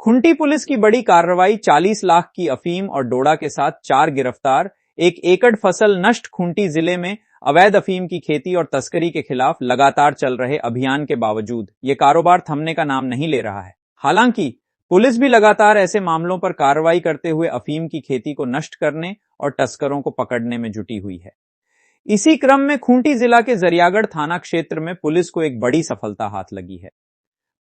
Khunti police की बड़ी कार्रवाई, 40 लाख की अफीम और डोडा के साथ 4 गिरफ्तार। 1 एकड़ फसल नष्ट। खुंटी जिले में अवैध अफीम की खेती और तस्करी के खिलाफ लगातार चल रहे अभियान के बावजूद ये कारोबार थमने का नाम नहीं ले रहा है। हालांकि पुलिस भी लगातार ऐसे मामलों पर कार्रवाई करते हुए अफीम की खेती को नष्ट करने और तस्करों को पकड़ने में जुटी हुई है। इसी क्रम में खूंटी जिला के जरियागढ़ थाना क्षेत्र में पुलिस को एक बड़ी सफलता हाथ लगी है।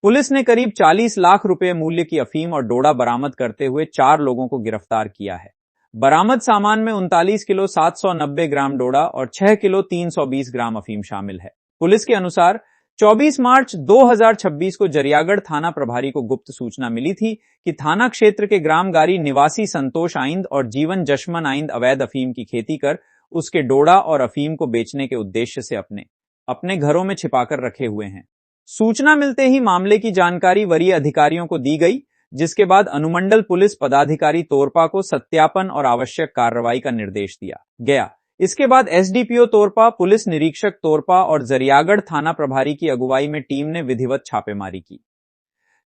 पुलिस ने करीब 40 लाख रुपए मूल्य की अफीम और डोडा बरामद करते हुए 4 लोगों को गिरफ्तार किया है। बरामद सामान में 39 किलो 790 ग्राम डोडा और 6 किलो 320 ग्राम अफीम शामिल है। पुलिस के अनुसार 24 मार्च 2026 को जरियागढ़ थाना प्रभारी को गुप्त सूचना मिली थी कि थाना क्षेत्र के ग्राम गारी निवासी संतोष आइंद और जीवन जशमन आइंद अवैध अफीम की खेती कर उसके डोडा और अफीम को बेचने के उद्देश्य से अपने घरों में छिपाकर रखे हुए हैं। सूचना मिलते ही मामले की जानकारी वरीय अधिकारियों को दी गई, जिसके बाद अनुमंडल पुलिस पदाधिकारी तोरपा को सत्यापन और आवश्यक कार्रवाई का निर्देश दिया गया। इसके बाद एसडीपीओ तोरपा, पुलिस निरीक्षक तोरपा और जरियागढ़ थाना प्रभारी की अगुवाई में टीम ने विधिवत छापेमारी की।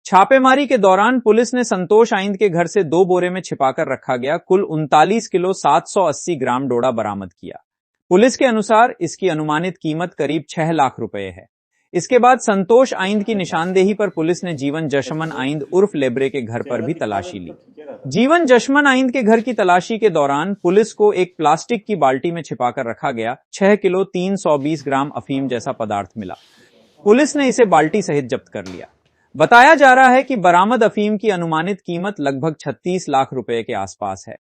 छापेमारी के दौरान पुलिस ने संतोष आइंद के घर से 2 बोरे में छिपाकर रखा गया कुल 39 किलो 780 ग्राम डोडा बरामद किया। पुलिस के अनुसार इसकी अनुमानित कीमत करीब 6 लाख रुपए है। इसके बाद संतोष आइंद की निशानदेही पर पुलिस ने जीवन जशमन आइंद उर्फ लेब्रे के घर पर भी तलाशी ली। जीवन जशमन आइंद के घर की तलाशी के दौरान पुलिस को एक प्लास्टिक की बाल्टी में छिपाकर रखा गया 6 किलो 320 ग्राम अफीम जैसा पदार्थ मिला। पुलिस ने इसे बाल्टी सहित जब्त कर लिया। बताया जा रहा है कि बरामद अफीम की अनुमानित कीमत लगभग 36 लाख रुपए के आसपास है।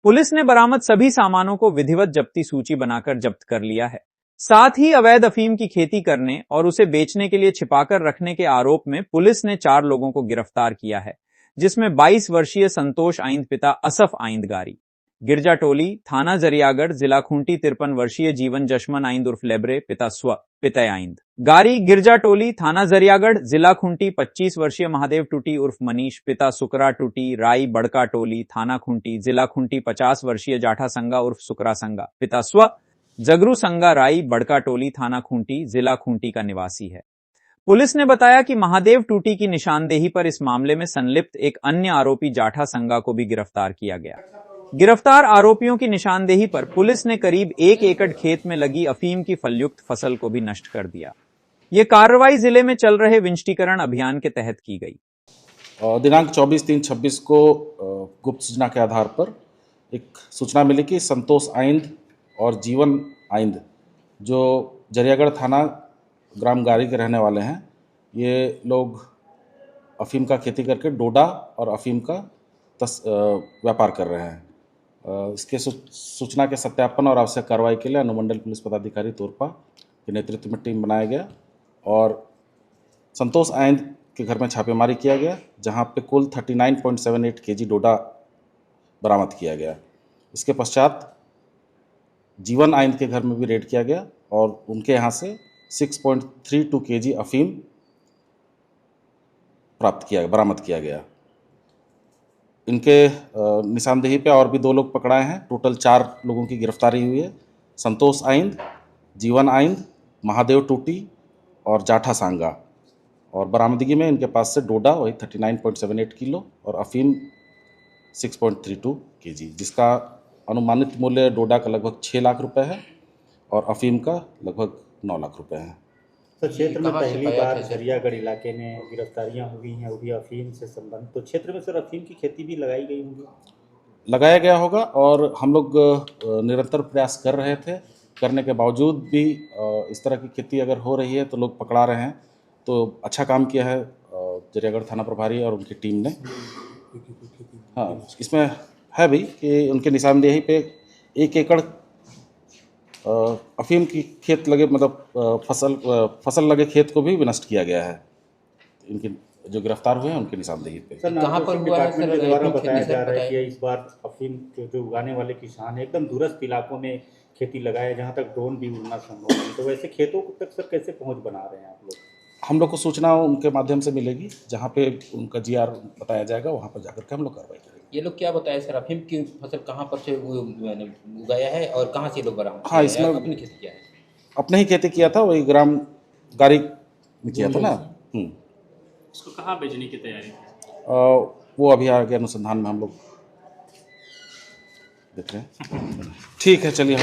पुलिस ने बरामद सभी सामानों को विधिवत जब्ती सूची बनाकर जब्त कर लिया है। साथ ही अवैध अफीम की खेती करने और उसे बेचने के लिए छिपाकर रखने के आरोप में पुलिस ने 4 लोगों को गिरफ्तार किया है, जिसमें 22 वर्षीय संतोष आइंद पिता असफ आइंद गारी, गिरजा टोली थाना जरियागढ़ जिला खूंटी 53 वर्षीय जीवन जशमन आइंद उर्फ लेब्रे पिता आइंद गारी, गिरजा टोली थाना जरियागढ़ जिला खूंटी 25 वर्षीय महादेव टूटी उर्फ मनीष पिता सुकरा टूटी राई बड़का टोली थाना खूंटी जिला खूंटी 50 वर्षीय जाठा संगा उर्फ सुकरा संगा पिता जगरू संगा राई बड़का टोली थाना खूंटी जिला खूंटी का निवासी है। पुलिस ने बताया कि महादेव टूटी की निशानदेही पर इस मामले में संलिप्त एक अन्य आरोपी जाठा संगा को भी गिरफ्तार किया गया। गिरफ्तार आरोपियों की निशानदेही पर पुलिस ने करीब 1 एकड़ खेत में लगी अफीम की फलयुक्त फसल को भी नष्ट कर दिया। ये कार्रवाई जिले में चल रहे विंष्टीकरण अभियान के तहत की गई। दिनांक 24/3/26 को गुप्त सूचना के आधार पर एक सूचना मिली कि संतोष आइंद और जीवन आइंद जो जरियागढ़ थाना ग्राम गारी के रहने वाले हैं, ये लोग अफीम का खेती करके डोडा और अफीम का व्यापार कर रहे हैं। इसके सूचना के सत्यापन और आवश्यक कार्रवाई के लिए अनुमंडल पुलिस पदाधिकारी तोरपा के नेतृत्व में टीम बनाया गया और संतोष आइंद के घर में छापेमारी किया गया, जहां पे कुल 39.78 केजी डोडा बरामद किया गया। इसके पश्चात जीवन आइंद के घर में भी रेड किया गया और उनके यहाँ से 6.32 केजी अफीम बरामद किया गया। इनके निशानदेही पे और भी 2 लोग पकड़ाए हैं। टोटल 4 लोगों की गिरफ्तारी हुई है। संतोष आइंद, जीवन आइंद, महादेव टूटी और जाठा सांगा। और बरामदगी में इनके पास से डोडा वही 39.78 किलो और अफीम 6.32 केजी, जिसका अनुमानित मूल्य डोडा का लगभग 6 लाख रुपए है और अफीम का लगभग 9 लाख रुपए है। तो क्षेत्र में पहली बार जरियागढ़ इलाके में गिरफ्तारियां हुई हैं, वो भी अफीम से संबंधित। तो क्षेत्र में सर अफीम की खेती भी लगाई गई होगी? लगाया गया होगा और हम लोग निरंतर प्रयास कर रहे थे। करने के बावजूद भी इस तरह की खेती अगर हो रही है तो लोग पकड़ा रहे हैं। तो अच्छा काम किया है जरियागढ़ थाना प्रभारी और उनकी टीम ने। हाँ, इसमें है भी कि उनके निशानदेही पे 1 एकड़ अफीम की खेत लगे मतलब फसल लगे खेत को भी विनष्ट किया गया है। इनके जो गिरफ्तार हुए हैं उनके निशानदेही पे। सर, कहाँ पर हुआ है सर? द्वारा बताया जा रहा है कि इस बार अफीम जो उगाने वाले किसान है एकदम दूरस्थ इलाकों में खेती लगाए, जहाँ तक ड्रोन भी उड़ना संभव नहीं। तो वैसे खेतों तक सर कैसे पहुँच बना रहे हैं आप लोग? हम लोग को सूचना उनके माध्यम से मिलेगी, जहाँ पे उनका जीआर बताया जाएगा वहाँ पर जाकर के हम लोग कार्रवाई करेंगे। ये लोग क्या बताया सर, अफीम की फसल कहाँ पर से उगाया है और कहाँ से लोग बरामद? हाँ, इसमें अपनी खेती किया है, अपने ही खेती किया था, वही ग्राम गारी में किया था ना। इसको कहाँ बेचने की तैयारी थी? वो अभी आगे अनुसंधान में हम लोग देख रहे हैं। ठीक है, चलिए हम